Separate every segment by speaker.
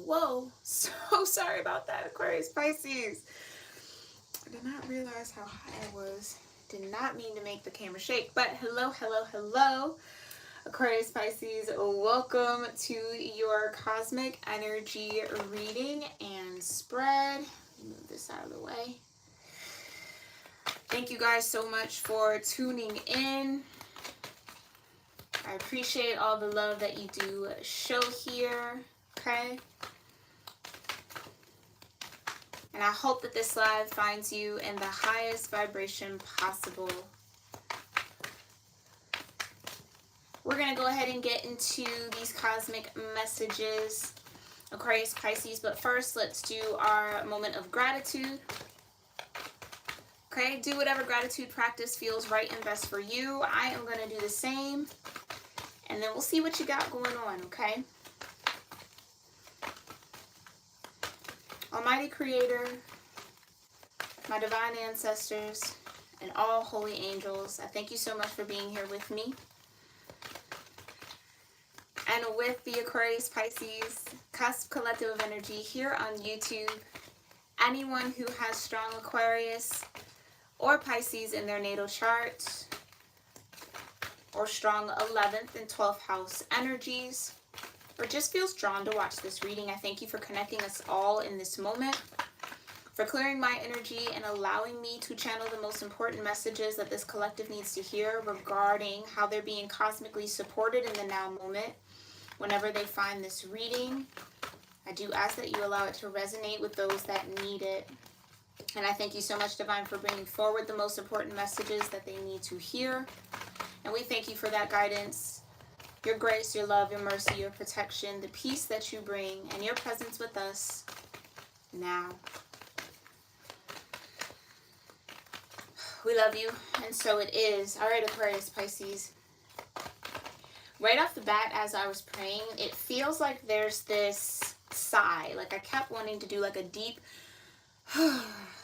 Speaker 1: Whoa, so sorry about that, Aquarius Pisces. I did not realize how high I was. Did not mean to make the camera shake, but hello, hello, hello, Aquarius Pisces. Welcome to your cosmic energy reading and spread. Move this out of the way. Thank you guys so much for tuning in. I appreciate all the love that you do show here, okay? And I hope that this live finds you in the highest vibration possible. We're going to go ahead and get into these cosmic messages, Aquarius Pisces. But first, let's do our moment of gratitude. Okay, do whatever gratitude practice feels right and best for you. I am going to do the same. And then we'll see what you got going on, okay? Almighty Creator, my divine ancestors, and all holy angels, I thank you so much for being here with me. And with the Aquarius Pisces Cusp Collective of Energy here on YouTube, anyone who has strong Aquarius or Pisces in their natal chart, or strong 11th and 12th house energies, or just feels drawn to watch this reading, I thank you for connecting us all in this moment, for clearing my energy and allowing me to channel the most important messages that this collective needs to hear regarding how they're being cosmically supported in the now moment. Whenever they find this reading, I do ask that you allow it to resonate with those that need it. And I thank you so much, Divine, for bringing forward the most important messages that they need to hear. And we thank you for that guidance, your grace, your love, your mercy, your protection, the peace that you bring, and your presence with us now. We love you, and so it is. All right, Aquarius Pisces. Right off the bat, as I was praying, it feels like there's this sigh. Like I kept wanting to do like a deep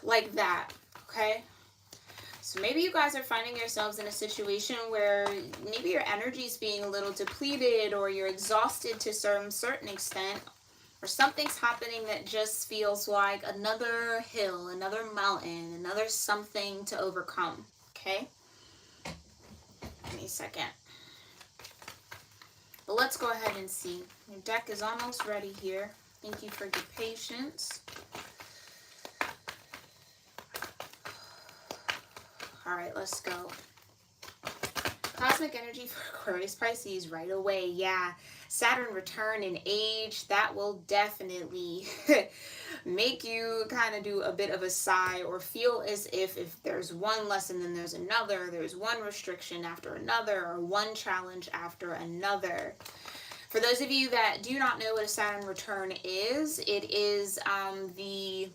Speaker 1: like that, okay? So maybe you guys are finding yourselves in a situation where maybe your energy is being a little depleted, or you're exhausted to some certain extent, or something's happening that just feels like another hill, another mountain, another something to overcome, okay? Give me a second. But let's go ahead and see. Your deck is almost ready here. Thank you for your patience. All right, let's go. Cosmic energy for Aquarius Pisces right away. Yeah, Saturn return in age. That will definitely make you kind of do a bit of a sigh, or feel as if there's one lesson, then there's another. There's one restriction after another, or one challenge after another. For those of you that do not know what a Saturn return is, it is the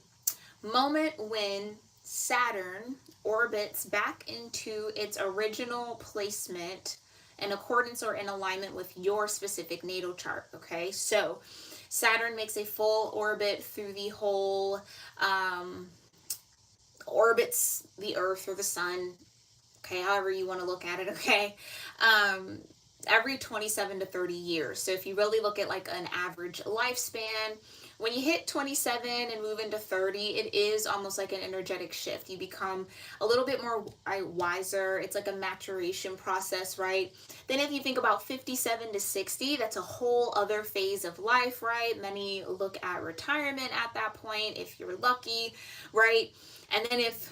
Speaker 1: moment when Saturn orbits back into its original placement in accordance or in alignment with your specific natal chart, okay? So Saturn makes a full orbit through the whole, orbits the Earth or the Sun, okay, however you want to look at it, okay? Every 27 to 30 years. So if you really look at like an average lifespan, when you hit 27 and move into 30, it is almost like an energetic shift. You become a little bit more wiser. It's like a maturation process, right? Then if you think about 57 to 60, that's a whole other phase of life, right? Many look at retirement at that point, if you're lucky, right? And then if,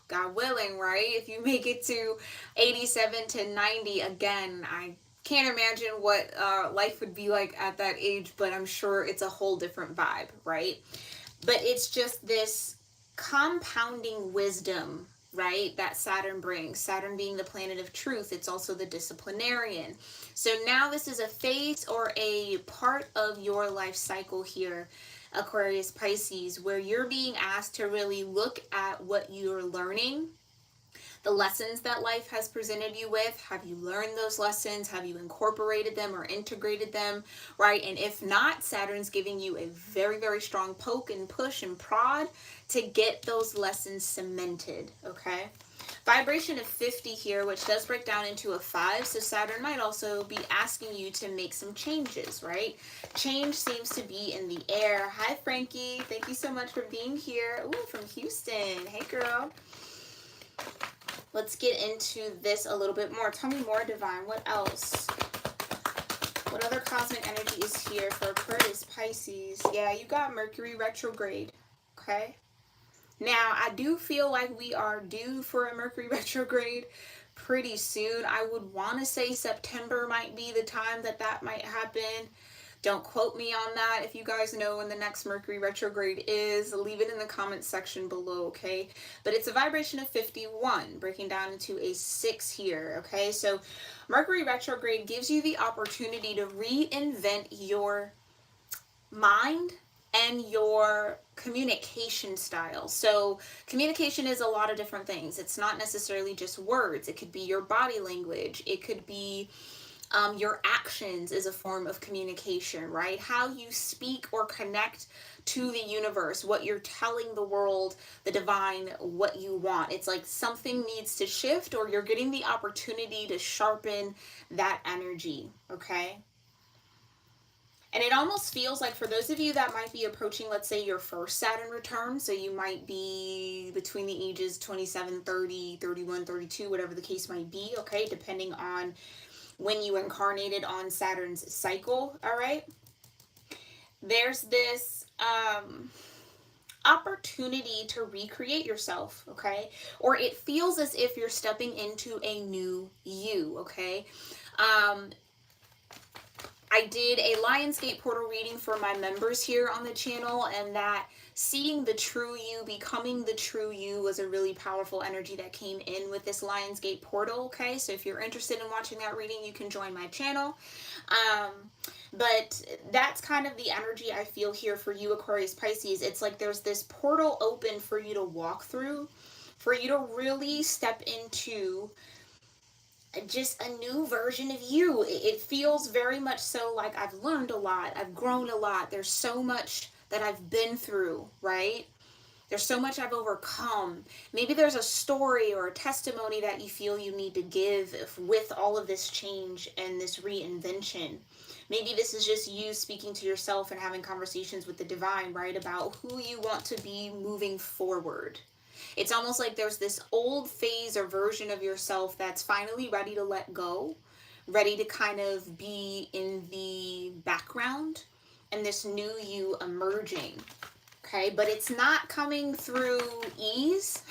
Speaker 1: God willing, right, if you make it to 87 to 90, again, I can't imagine what life would be like at that age, but I'm sure it's a whole different vibe, right? But it's just this compounding wisdom, right, that Saturn brings. Saturn being the planet of truth, it's also the disciplinarian. So now this is a phase or a part of your life cycle here, Aquarius Pisces, where you're being asked to really look at what you're learning, the lessons that life has presented you with. Have you learned those lessons? Have you incorporated them or integrated them, right? And if not, Saturn's giving you a very, very strong poke and push and prod to get those lessons cemented, okay? Vibration of 50 here, which does break down into a 5. So Saturn might also be asking you to make some changes, right? Change seems to be in the air. Hi, Frankie. Thank you so much for being here. Ooh, from Houston. Hey, girl. Let's get into this a little bit more. Tell me more, Divine. What else? What other cosmic energy is here for Aquarius, Pisces? Yeah, you got Mercury retrograde. Okay. Now, I do feel like we are due for a Mercury retrograde pretty soon. I would want to say September might be the time that might happen. Don't quote me on that. If you guys know when the next Mercury retrograde is, leave it in the comments section below, okay? But it's a vibration of 51, breaking down into a 6 here, okay? So Mercury retrograde gives you the opportunity to reinvent your mind and your communication style. So communication is a lot of different things. It's not necessarily just words. It could be your body language. It could be your actions is a form of communication, right? How you speak or connect to the universe, what you're telling the world, the divine, what you want. It's like something needs to shift, or you're getting the opportunity to sharpen that energy, okay? And it almost feels like for those of you that might be approaching, let's say, your first Saturn return, so you might be between the ages 27, 30, 31, 32, whatever the case might be, okay, depending on when you incarnated on Saturn's cycle, all right? There's this opportunity to recreate yourself, okay? Or it feels as if you're stepping into a new you, okay? I did a Lionsgate portal reading for my members here on the channel, and that seeing the true you, becoming the true you was a really powerful energy that came in with this Lionsgate portal, okay? So if you're interested in watching that reading, you can join my channel. But that's kind of the energy I feel here for you, Aquarius, Pisces. It's like there's this portal open for you to walk through, for you to really step into just a new version of you. It feels very much so like I've learned a lot, I've grown a lot, there's so much that I've been through, right? There's so much I've overcome. Maybe there's a story or a testimony that you feel you need to give with all of this change and this reinvention. Maybe this is just you speaking to yourself and having conversations with the divine, right, about who you want to be moving forward. It's almost like there's this old phase or version of yourself that's finally ready to let go, ready to kind of be in the background, and this new you emerging. Okay, but it's not coming through ease.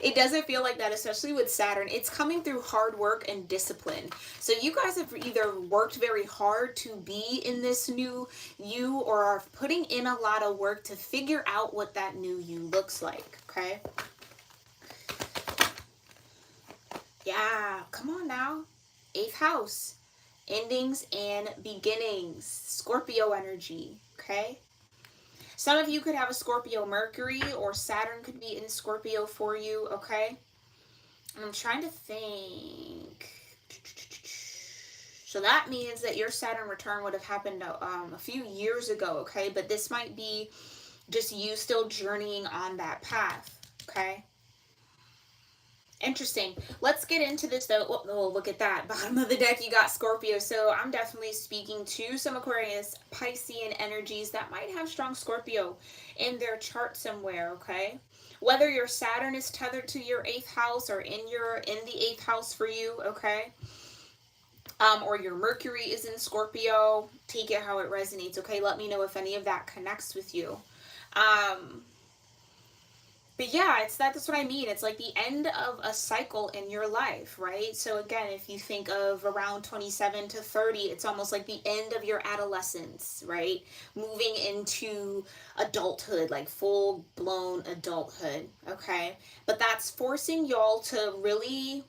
Speaker 1: It doesn't feel like that, especially with Saturn. It's coming through hard work and discipline. So you guys have either worked very hard to be in this new you, or are putting in a lot of work to figure out what that new you looks like, okay? Yeah, come on now. 8th house. Endings and beginnings. Scorpio energy, okay? Some of you could have a Scorpio Mercury, or Saturn could be in Scorpio for you, okay? I'm trying to think. So that means that your Saturn return would have happened a few years ago, okay? But this might be just you still journeying on that path, okay? Interesting. Let's get into this though. Oh, look at that. Bottom of the deck, you got Scorpio. So I'm definitely speaking to some Aquarius, Piscean energies that might have strong Scorpio in their chart somewhere, okay? Whether your Saturn is tethered to your 8th house or in the 8th house for you, okay? Or your Mercury is in Scorpio. Take it how it resonates, okay? Let me know if any of that connects with you. But yeah, that's what I mean. It's like the end of a cycle in your life, right? So again, if you think of around 27 to 30, it's almost like the end of your adolescence, right? Moving into adulthood, like full-blown adulthood, okay? But that's forcing y'all to really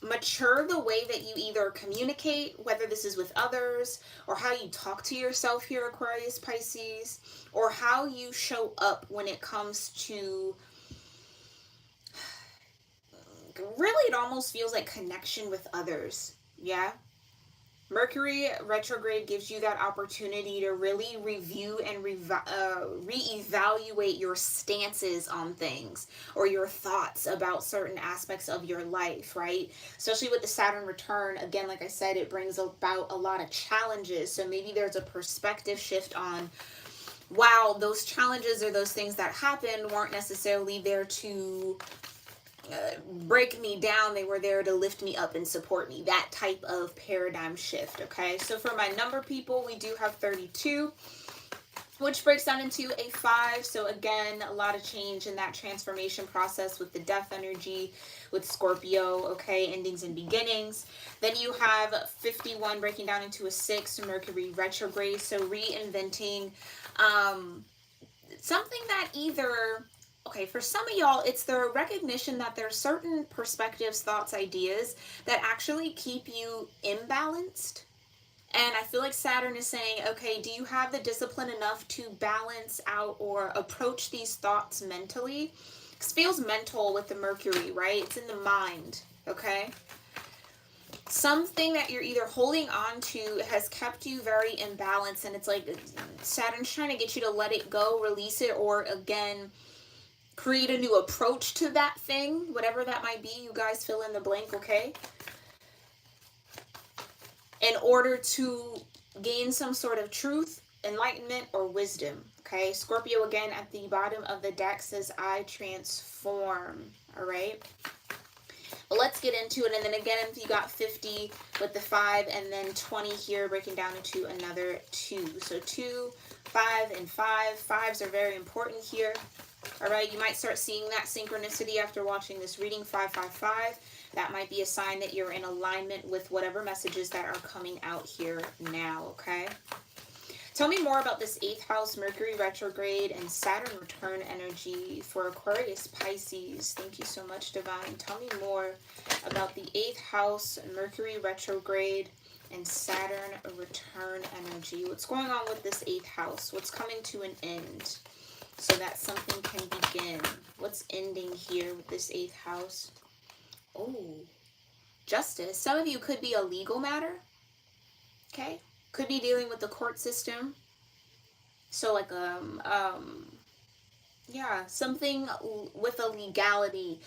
Speaker 1: mature the way that you either communicate, whether this is with others, or how you talk to yourself here, Aquarius, Pisces, or how you show up when it comes to, really, it almost feels like connection with others, yeah? Mercury retrograde gives you that opportunity to really review and reevaluate your stances on things or your thoughts about certain aspects of your life, right? Especially with the Saturn return, again, like I said, it brings about a lot of challenges. So maybe there's a perspective shift on, wow, those challenges or those things that happened weren't necessarily there to break me down. They were there to lift me up and support me. That type of paradigm shift. Okay, so for my number people, we do have 32, which breaks down into a 5. So again, a lot of change in that transformation process with the death energy with Scorpio. Okay, endings and beginnings. Then you have 51 breaking down into a 6, Mercury retrograde. So reinventing something that either, okay, for some of y'all, it's the recognition that there's certain perspectives, thoughts, ideas that actually keep you imbalanced. And I feel like Saturn is saying, okay, do you have the discipline enough to balance out or approach these thoughts mentally? It feels mental with the Mercury, right? It's in the mind, okay? Something that you're either holding on to has kept you very imbalanced, and it's like Saturn's trying to get you to let it go, release it, or again, create a new approach to that thing, whatever that might be. You guys fill in the blank, okay? In order to gain some sort of truth, enlightenment, or wisdom, okay? Scorpio, again, at the bottom of the deck says, I transform, all right? But let's get into it. And then again, if you got 50 with the 5 and then 20 here, breaking down into another 2. So 2, 5, and 5. 5s are very important here. All right, you might start seeing that synchronicity after watching this reading, 555. That might be a sign that you're in alignment with whatever messages that are coming out here now, okay? Tell me more about this 8th house, Mercury retrograde, and Saturn return energy for Aquarius-Pisces. Thank you so much, Divine. Tell me more about the 8th house, Mercury retrograde, and Saturn return energy. What's going on with this 8th house? What's coming to an end so that something can begin? What's ending here with this 8th house? Oh, justice. Some of you could be a legal matter, okay? Could be dealing with the court system. So like yeah, something with a legality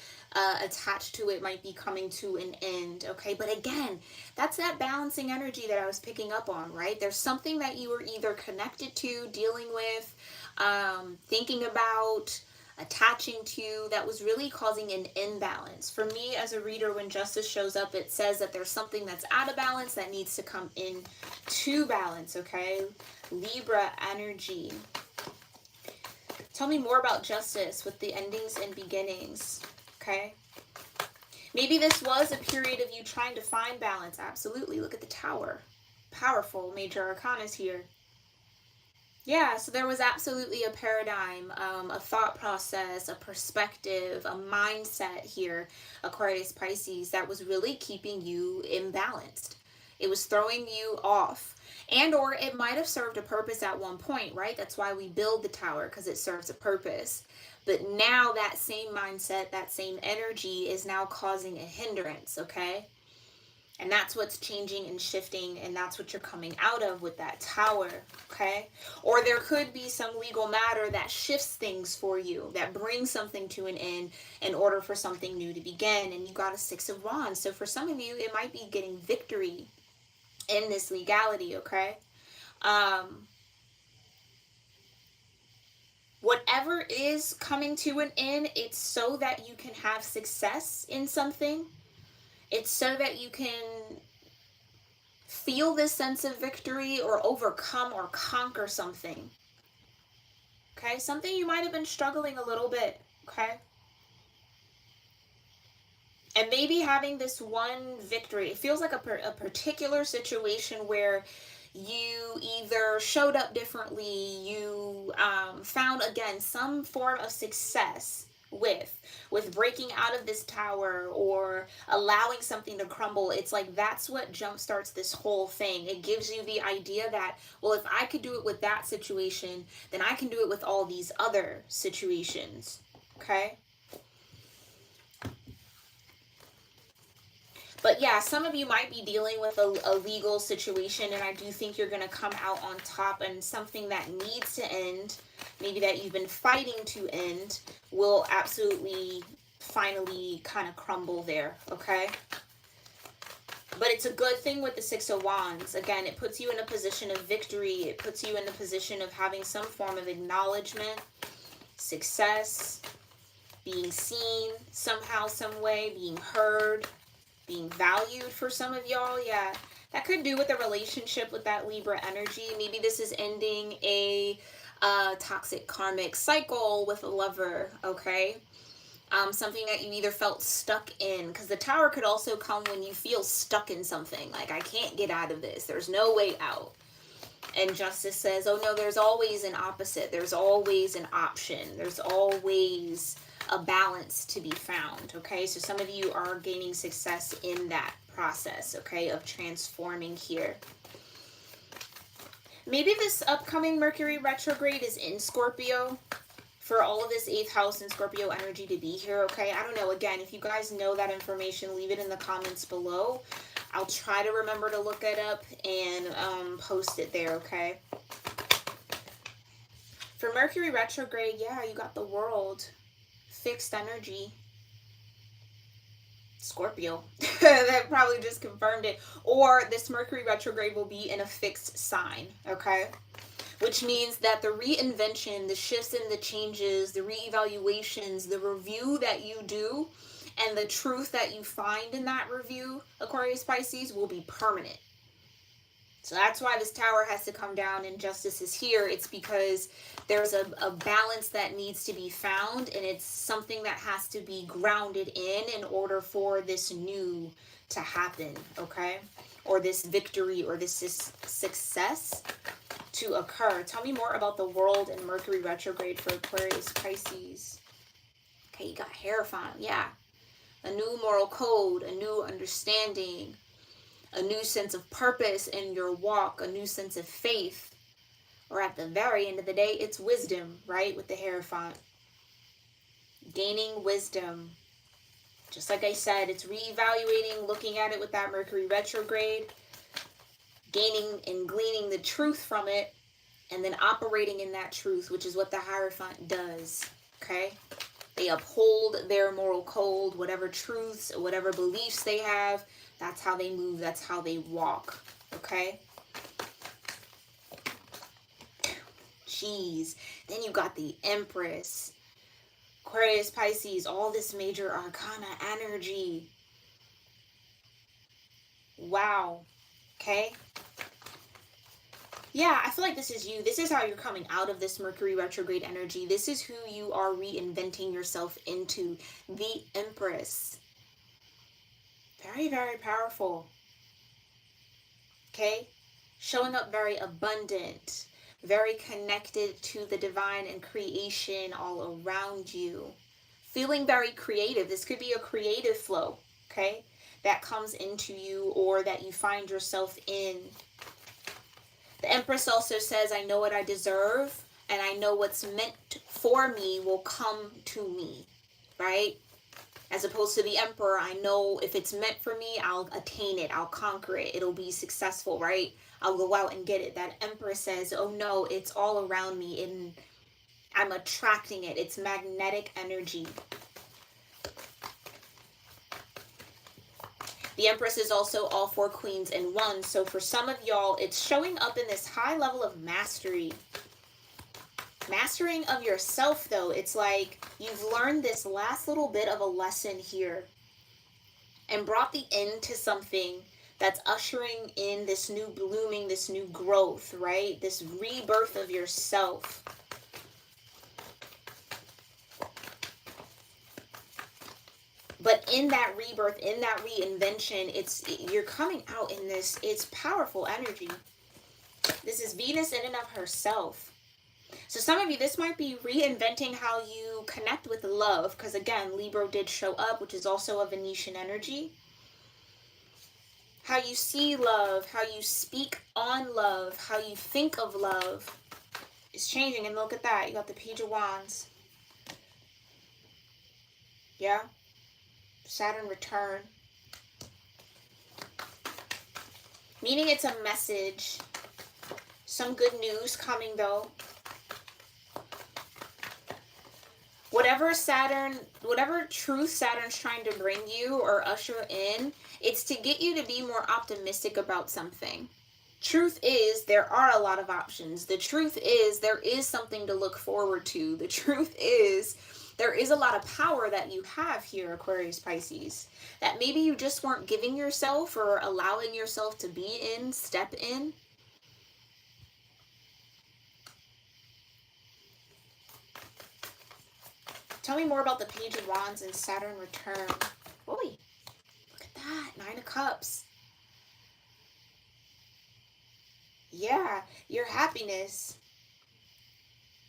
Speaker 1: attached to it might be coming to an end, okay? But again, that's that balancing energy that I was picking up on, right? There's something that you were either connected to, dealing with, thinking about, attaching to, that was really causing an imbalance. For me as a reader, when justice shows up, it says that there's something that's out of balance that needs to come in to balance, okay? Libra energy. Tell me more about justice with the endings and beginnings, okay? Maybe this was a period of you trying to find balance. Absolutely. Look at the Tower. Powerful major arcanas here. Yeah, so there was absolutely a paradigm, a thought process, a perspective, a mindset here, Aquarius Pisces, that was really keeping you imbalanced. It was throwing you off. And or it might have served a purpose at one point, right? That's why we build the tower, because it serves a purpose. But now that same mindset, that same energy is now causing a hindrance, okay? And that's what's changing and shifting, and that's what you're coming out of with that tower, okay? Or there could be some legal matter that shifts things for you, that brings something to an end in order for something new to begin. And you got a 6 of Wands. So for some of you, it might be getting victory in this legality, okay? Whatever is coming to an end, it's so that you can have success in something. It's so that you can feel this sense of victory or overcome or conquer something. Okay? Something you might have been struggling a little bit. Okay? And maybe having this one victory, it feels like a particular situation where you either showed up differently, you found, again, some form of success with breaking out of this tower or allowing something to crumble. It's like that's what jumpstarts this whole thing. It gives you the idea that, well, if I could do it with that situation, then I can do it with all these other situations. Okay? But yeah, some of you might be dealing with a legal situation, and I do think you're going to come out on top, and something that needs to end, maybe that you've been fighting to end, will absolutely finally kind of crumble there, okay? But it's a good thing with the Six of Wands. Again, it puts you in a position of victory. It puts you in a position of having some form of acknowledgement, success, being seen somehow, some way, being heard, being valued for some of y'all. Yeah, that could do with a relationship with that Libra energy. Maybe this is ending a toxic karmic cycle with a lover, okay? Something that you either felt stuck in, because the Tower could also come when you feel stuck in something, like I can't get out of this, there's no way out. And Justice says, oh no, there's always an opposite, there's always an option, there's always a balance to be found, okay? So some of you are gaining success in that process, okay, of transforming here. Maybe this upcoming Mercury retrograde is in Scorpio, for all of this 8th house and Scorpio energy to be here, okay? I don't know. Again, if you guys know that information, leave it in the comments below. I'll try to remember to look it up and post it there, okay? For Mercury retrograde, yeah, you got the World. Fixed energy. Scorpio. That probably just confirmed it. Or this Mercury retrograde will be in a fixed sign, okay? Which means that the reinvention, the shifts and the changes, the reevaluations, the review that you do, and the truth that you find in that review, Aquarius Pisces, will be permanent. So that's why this Tower has to come down and Justice is here. It's because there's a balance that needs to be found, and it's something that has to be grounded in order for this new to happen, okay? Or this victory or this success to occur. Tell me more about the World and Mercury retrograde for Aquarius Pisces. Okay, you got Hierophant, yeah. A new moral code, a new understanding, a new sense of purpose in your walk, a new sense of faith. Or at the very end of the day, it's wisdom, right? With the Hierophant. Gaining wisdom. Just like I said, it's reevaluating, looking at it with that Mercury retrograde, gaining and gleaning the truth from it, and then operating in that truth, which is what the Hierophant does, okay? They uphold their moral code, whatever truths, whatever beliefs they have, that's how they move, that's how they walk, okay? Jeez. Then you got the Empress. Aquarius, Pisces, all this major arcana energy. Wow. Okay? Yeah, I feel like this is you. This is how you're coming out of this Mercury retrograde energy. This is who you are reinventing yourself into. The Empress. Very, very powerful. Okay? Showing up very abundant. Very connected to the divine and creation all around you. Feeling very creative. This could be a creative flow, okay? That comes into you or that you find yourself in. The Empress also says, I know what I deserve, and I know what's meant for me will come to me, right? As opposed to the Emperor, I know if it's meant for me, I'll attain it, I'll conquer it, it'll be successful, right? I'll go out and get it. That Empress says, oh no, it's all around me, and I'm attracting it. It's magnetic energy. The Empress is also all 4 queens in one. So for some of y'all, it's showing up in this high level of mastery. Mastering of yourself, though. It's like you've learned this last little bit of a lesson here and brought the end to something that's ushering in this new blooming, this new growth, right? This rebirth of yourself. But in that rebirth, in that reinvention, you're coming out in this, it's powerful energy. This is Venus in and of herself. So some of you, this might be reinventing how you connect with love. Because again, Libra did show up, which is also a Venetian energy. How you see love, how you speak on love, how you think of love is changing. And look at that. You got the Page of Wands. Yeah. Saturn return. Meaning it's a message. Some good news coming though. Whatever truth Saturn's trying to bring you or usher in, it's to get you to be more optimistic about something. Truth is, there are a lot of options. The truth is, there is something to look forward to. The truth is, there is a lot of power that you have here, Aquarius Pisces, that maybe you just weren't giving yourself or allowing yourself to be in, step in. Tell me more about the Page of Wands and Saturn return. Boy, look at that, 9 of Cups. Yeah, your happiness.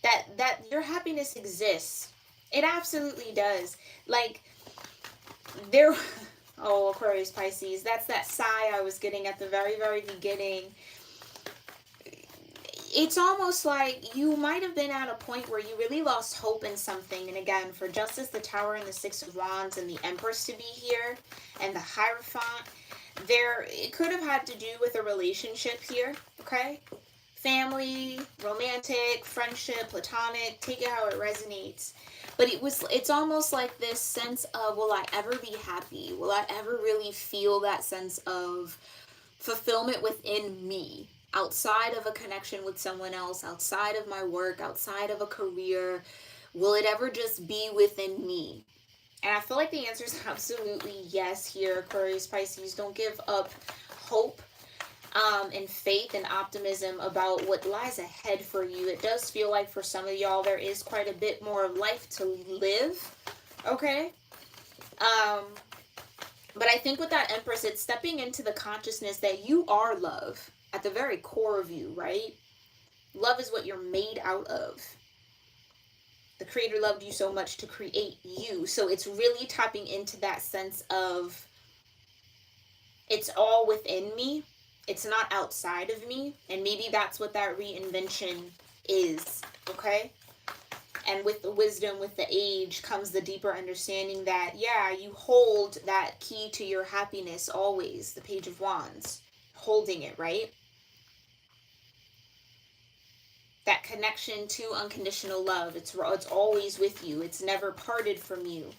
Speaker 1: That your happiness exists. It absolutely does. Like, there... Oh, Aquarius Pisces, that's that sigh I was getting at the very, very beginning. It's almost like you might have been at a point where you really lost hope in something. And again, for Justice, the Tower, and the Six of Wands, and the Empress to be here, and the Hierophant, it could have had to do with a relationship here, okay? Family, romantic, friendship, platonic, take it how it resonates. But it's almost like this sense of, will I ever be happy? Will I ever really feel that sense of fulfillment within me? Outside of a connection with someone else, outside of my work, outside of a career, will it ever just be within me? And I feel like the answer is absolutely yes here, Aquarius Pisces. Don't give up hope and faith and optimism about what lies ahead for you. It does feel like for some of y'all there is quite a bit more of life to live, okay? But I think with that Empress, it's stepping into the consciousness that you are love at the very core of you, right? Love is what you're made out of. The Creator loved you so much to create you. So it's really tapping into that sense of, it's all within me. It's not outside of me. And maybe that's what that reinvention is, okay? And with the wisdom, with the age, comes the deeper understanding that, yeah, you hold that key to your happiness always. The Page of Wands. Holding it, right? That connection to unconditional love. It's always with you. It's never parted from you.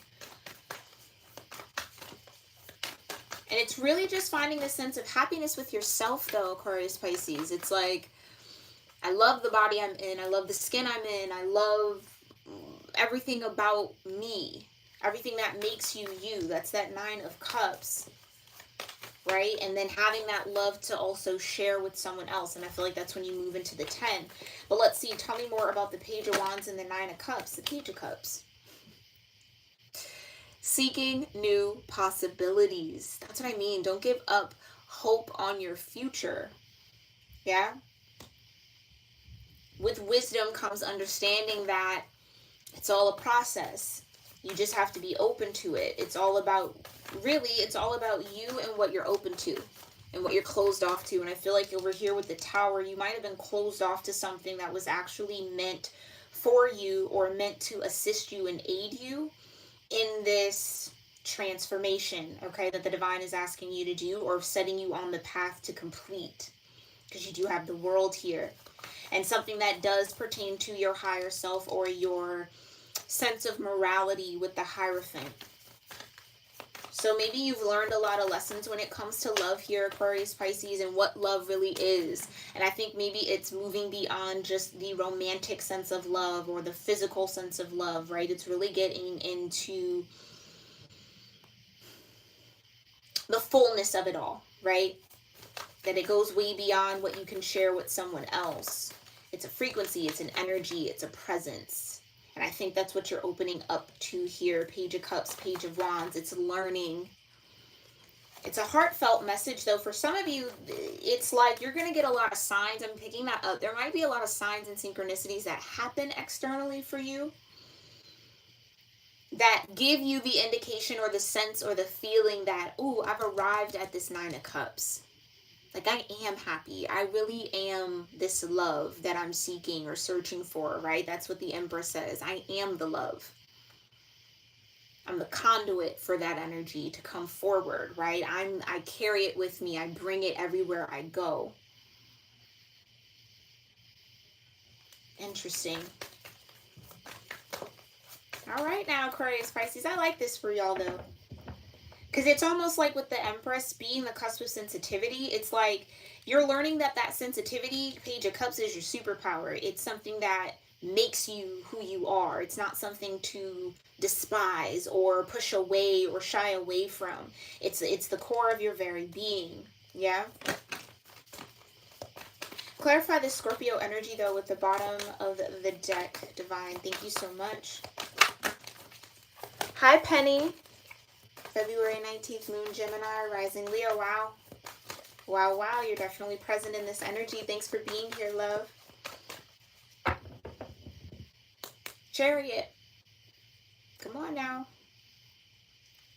Speaker 1: And it's really just finding the sense of happiness with yourself, though, Aquarius Pisces. It's like, I love the body I'm in. I love the skin I'm in. I love everything about me. Everything that makes you you. That's that 9 of Cups. Right? And then having that love to also share with someone else. And I feel like that's when you move into the 10. But let's see. Tell me more about the Page of Wands and the 9 of Cups. The Page of Cups. Seeking new possibilities. That's what I mean. Don't give up hope on your future. Yeah? With wisdom comes understanding that it's all a process. You just have to be open to it. It's all about, really, it's all about you and what you're open to and what you're closed off to. And I feel like over here with the Tower, you might have been closed off to something that was actually meant for you or meant to assist you and aid you in this transformation, okay, that the divine is asking you to do or setting you on the path to complete. Because you do have the World here. And something that does pertain to your higher self or your sense of morality with the Hierophant. So maybe you've learned a lot of lessons when it comes to love here, Aquarius Pisces, and what love really is. And I think maybe it's moving beyond just the romantic sense of love or the physical sense of love, right? It's really getting into the fullness of it all, right? That it goes way beyond what you can share with someone else. It's a frequency, it's an energy, it's a presence. And I think that's what you're opening up to here. Page of Cups, Page of Wands. It's learning. It's a heartfelt message, though. For some of you, it's like you're going to get a lot of signs. I'm picking that up. There might be a lot of signs and synchronicities that happen externally for you that give you the indication or the sense or the feeling that, ooh, I've arrived at this 9 of Cups. Like, I am happy. I really am this love that I'm seeking or searching for, right? That's what the Empress says. I am the love. I'm the conduit for that energy to come forward, right? I carry it with me. I bring it everywhere I go. Interesting. All right now, Aquarius Pisces. I like this for y'all though. Because it's almost like with the Empress being the cusp of sensitivity, it's like you're learning that that sensitivity, Page of Cups, is your superpower. It's something that makes you who you are. It's not something to despise or push away or shy away from. It's the core of your very being. Yeah? Clarify the Scorpio energy, though, with the bottom of the deck, Divine. Thank you so much. Hi, Penny. February 19th, Moon Gemini, Rising Leo. Wow. Wow, wow. You're definitely present in this energy. Thanks for being here, love. Chariot. Come on now.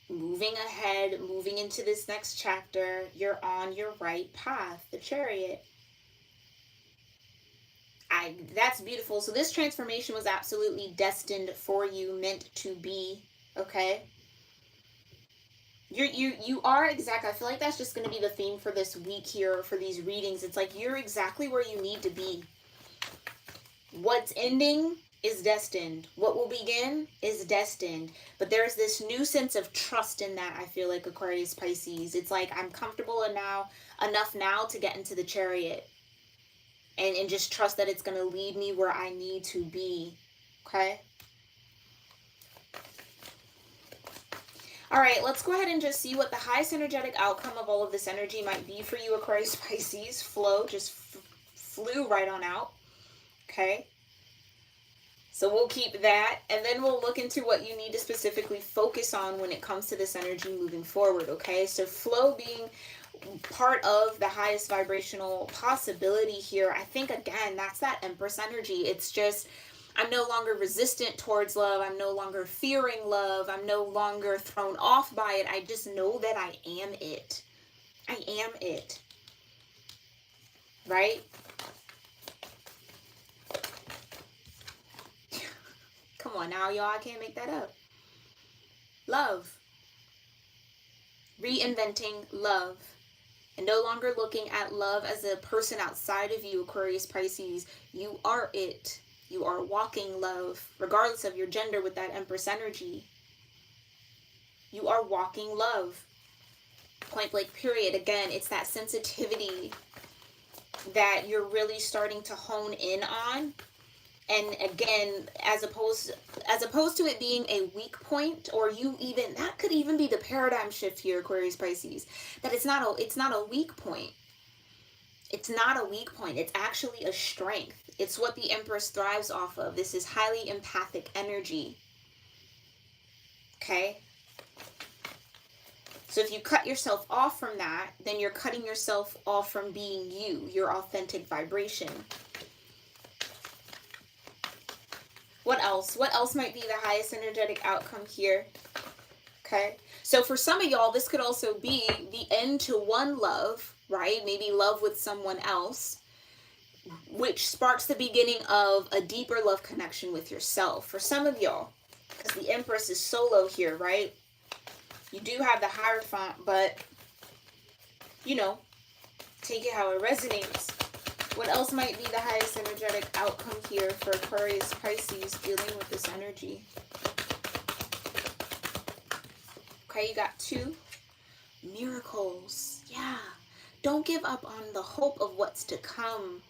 Speaker 1: Moving ahead, moving into this next chapter. You're on your right path. The Chariot. That's beautiful. So this transformation was absolutely destined for you, meant to be. Okay? You are exact. I feel like that's just going to be the theme for this week here, for these readings. It's like you're exactly where you need to be. What's ending is destined. What will begin is destined. But there's this new sense of trust in that, I feel like, Aquarius Pisces. It's like I'm comfortable enough now to get into the Chariot. And just trust that it's going to lead me where I need to be. Okay? All right, let's go ahead and just see what the highest energetic outcome of all of this energy might be for you, Aquarius Pisces. Flow just flew right on out. Okay? So we'll keep that, and then we'll look into what you need to specifically focus on when it comes to this energy moving forward, okay? So flow being part of the highest vibrational possibility here, I think, again, that's that Empress energy. It's just, I'm no longer resistant towards love. I'm no longer fearing love. I'm no longer thrown off by it. I just know that I am it. I am it. Right? Come on now, y'all. I can't make that up. Love. Reinventing love. And no longer looking at love as a person outside of you, Aquarius Pisces. You are it. You are walking love, regardless of your gender with that Empress energy. You are walking love. Point blank period. Again, it's that sensitivity that you're really starting to hone in on. And again, as opposed to it being a weak point, or you even, that could even be the paradigm shift here, Aquarius Pisces, that it's not a weak point. It's not a weak point. It's actually a strength. It's what the Empress thrives off of. This is highly empathic energy. Okay? So if you cut yourself off from that, then you're cutting yourself off from being you, your authentic vibration. What else? What else might be the highest energetic outcome here? Okay. So for some of y'all, this could also be the end to one love, right? Maybe love with someone else, which sparks the beginning of a deeper love connection with yourself. For some of y'all, because the Empress is solo here, right? You do have the Hierophant, but, you know, take it how it resonates. What else might be the highest energetic outcome here for Aquarius Pisces dealing with this energy? Okay, you got 2 miracles. Yeah. Don't give up on the hope of what's to come.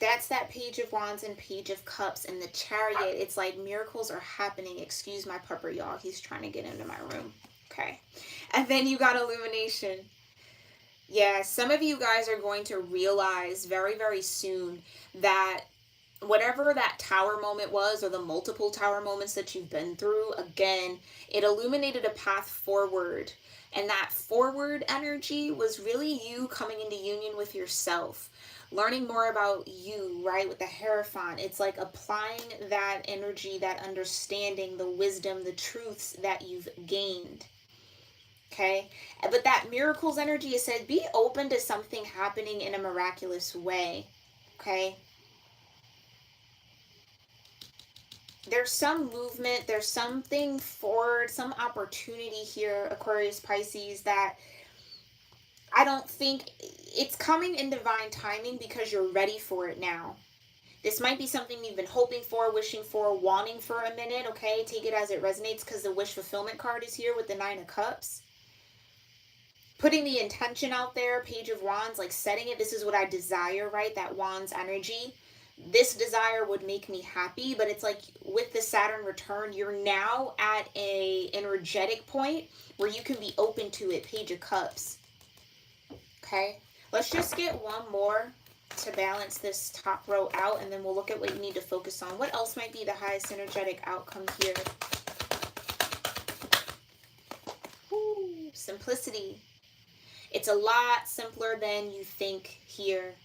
Speaker 1: That's that Page of Wands and Page of Cups and the Chariot. It's like miracles are happening. Excuse my pupper, y'all. He's trying to get into my room. Okay. And then you got Illumination. Yeah, some of you guys are going to realize very, very soon that whatever that tower moment was, or the multiple tower moments that you've been through, again, it illuminated a path forward. And that forward energy was really you coming into union with yourself, learning more about you, right? With the Hierophant, it's like applying that energy, that understanding, the wisdom, the truths that you've gained. Okay, but that miracles energy is said, be open to something happening in a miraculous way. Okay, There's some movement, there's something forward, some opportunity here, Aquarius Pisces, that I don't think it's coming in divine timing because you're ready for it now. This might be something you've been hoping for, wishing for, wanting for a minute, okay? Take it as it resonates, because the wish fulfillment card is here with the Nine of Cups. Putting the intention out there, Page of Wands, like setting it, this is what I desire, right? That Wands energy. This desire would make me happy, but it's like with the Saturn return, you're now at a energetic point where you can be open to it, Page of Cups. Okay, let's just get one more to balance this top row out, and then we'll look at what you need to focus on. What else might be the highest energetic outcome here? Ooh, simplicity. It's a lot simpler than you think here.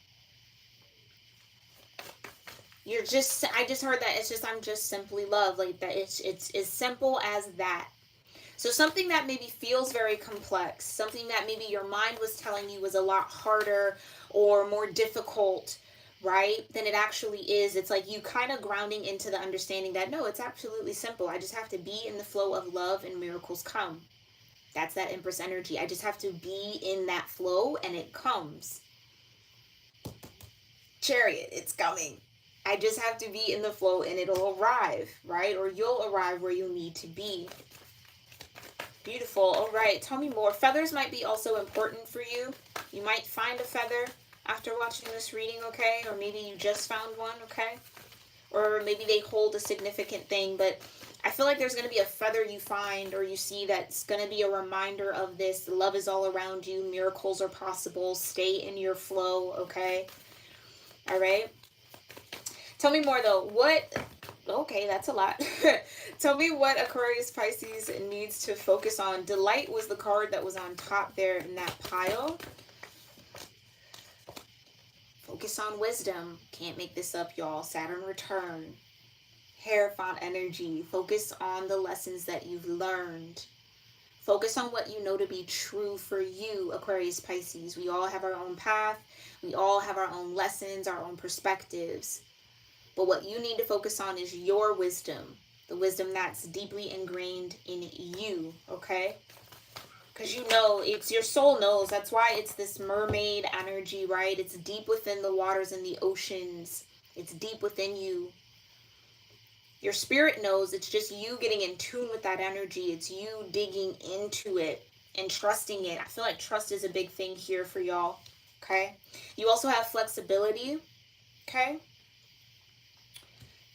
Speaker 1: You're just, I just heard that it's just, I'm just simply love, like that. It's as simple as that. So something that maybe feels very complex, something that maybe your mind was telling you was a lot harder or more difficult, right, than it actually is. It's like you kind of grounding into the understanding that, no, it's absolutely simple. I just have to be in the flow of love and miracles come. That's that Empress energy. I just have to be in that flow and it comes. Chariot, it's coming. I just have to be in the flow and it'll arrive, right? Or you'll arrive where you need to be. Beautiful. All right, tell me more. Feathers might be also important for you. You might find a feather after watching this reading, okay? Or maybe you just found one, okay? Or maybe they hold a significant thing, but I feel like there's going to be a feather you find or you see that's going to be a reminder of this. Love is all around you. Miracles are possible. Stay in your flow, okay? All right. Tell me more, though. Okay, that's a lot. Tell me what Aquarius Pisces needs to focus on. Delight was the card that was on top there in that pile. Focus on wisdom. Can't make this up, y'all. Saturn return. Hierophant energy. Focus on the lessons that you've learned. Focus on what you know to be true for you, Aquarius Pisces. We all have our own path. We all have our own lessons, our own perspectives. But what you need to focus on is your wisdom. The wisdom that's deeply ingrained in you, okay? Because you know, it's your soul knows. That's why it's this mermaid energy, right? It's deep within the waters and the oceans. It's deep within you. Your spirit knows. It's just you getting in tune with that energy. It's you digging into it and trusting it. I feel like trust is a big thing here for y'all, okay? You also have flexibility, okay?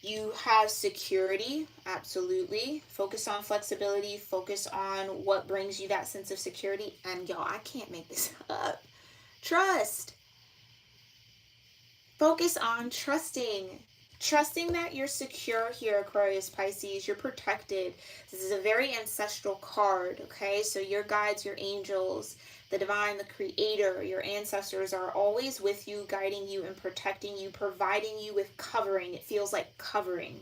Speaker 1: You have security, absolutely. Focus on flexibility. Focus on what brings you that sense of security. And y'all, I can't make this up. Trust. Focus on trusting. Trusting that you're secure here, Aquarius Pisces. You're protected. This is a very ancestral card, okay? So your guides, your angels, the divine, the creator, your ancestors are always with you, guiding you and protecting you, providing you with covering. It feels like covering.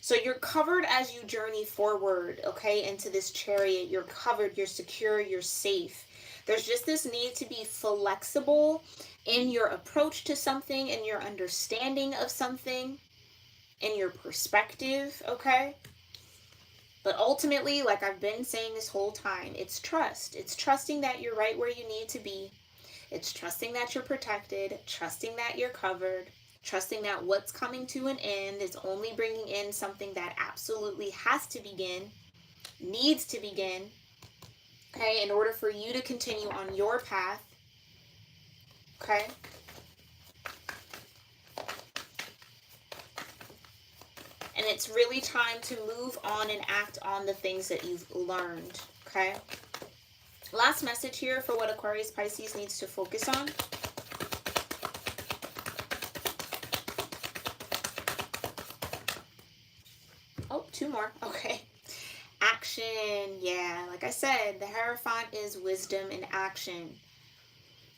Speaker 1: So you're covered as you journey forward, okay, into this chariot. You're covered, you're secure, you're safe. There's just this need to be flexible in your approach to something, in your understanding of something, in your perspective, okay? But ultimately, like I've been saying this whole time, it's trust. It's trusting that you're right where you need to be. It's trusting that you're protected, trusting that you're covered, trusting that what's coming to an end is only bringing in something that absolutely has to begin, needs to begin, okay, in order for you to continue on your path, okay? And it's really time to move on and act on the things that you've learned, okay? Last message here for what Aquarius Pisces needs to focus on. Oh, two more. Okay. Action. Yeah, like I said, the Hierophant is wisdom in action.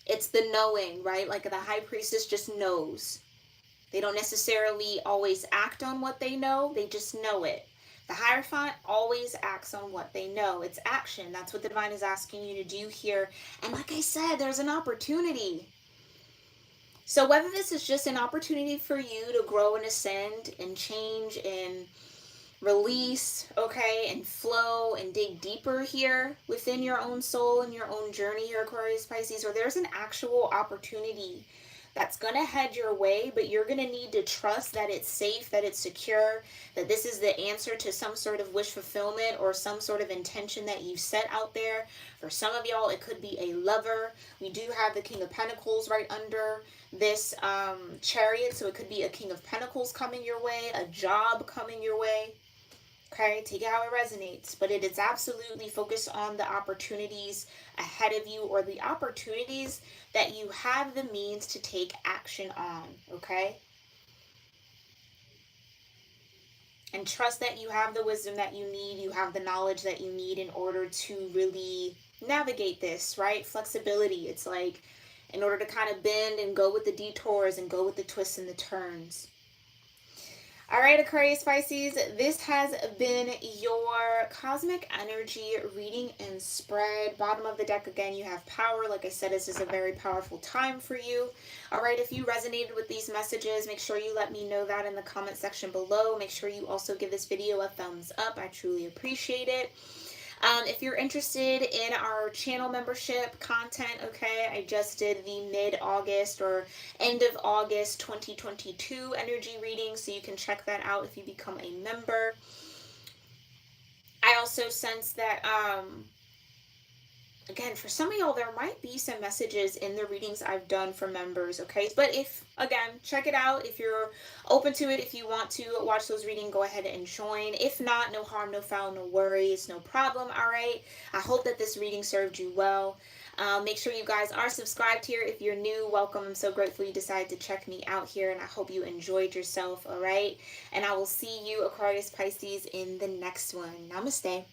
Speaker 1: It's the knowing, right? Like the High Priestess just knows. They don't necessarily always act on what they know. They just know it. The Hierophant always acts on what they know. It's action. That's what the divine is asking you to do here. And like I said, there's an opportunity. So whether this is just an opportunity for you to grow and ascend and change and release, okay, and flow and dig deeper here within your own soul and your own journey here, Aquarius Pisces, or there's an actual opportunity that's going to head your way, but you're going to need to trust that it's safe, that it's secure, that this is the answer to some sort of wish fulfillment or some sort of intention that you set out there. For some of y'all, it could be a lover. We do have the King of Pentacles right under this chariot, so it could be a King of Pentacles coming your way, a job coming your way. Okay, take it how it resonates, but it is absolutely focused on the opportunities ahead of you, or the opportunities that you have the means to take action on, okay? And trust that you have the wisdom that you need, you have the knowledge that you need in order to really navigate this, right? Flexibility. It's like in order to kind of bend and go with the detours and go with the twists and the turns. All right, Aquarius Pisces, this has been your cosmic energy reading and spread. Bottom of the deck, again, you have power. Like I said, this is a very powerful time for you. All right, if you resonated with these messages, make sure you let me know that in the comment section below. Make sure you also give this video a thumbs up. I truly appreciate it. If you're interested in our channel membership content, okay, I just did the mid-August or end of August 2022 energy reading, so you can check that out if you become a member. I also sense that, again, for some of y'all, there might be some messages in the readings I've done for members, okay? But if, again, check it out. If you're open to it, if you want to watch those readings, go ahead and join. If not, no harm, no foul, no worries, no problem, all right? I hope that this reading served you well. Make sure you guys are subscribed here. If you're new, welcome. I'm so grateful you decided to check me out here, and I hope you enjoyed yourself, all right? And I will see you, Aquarius Pisces, in the next one. Namaste.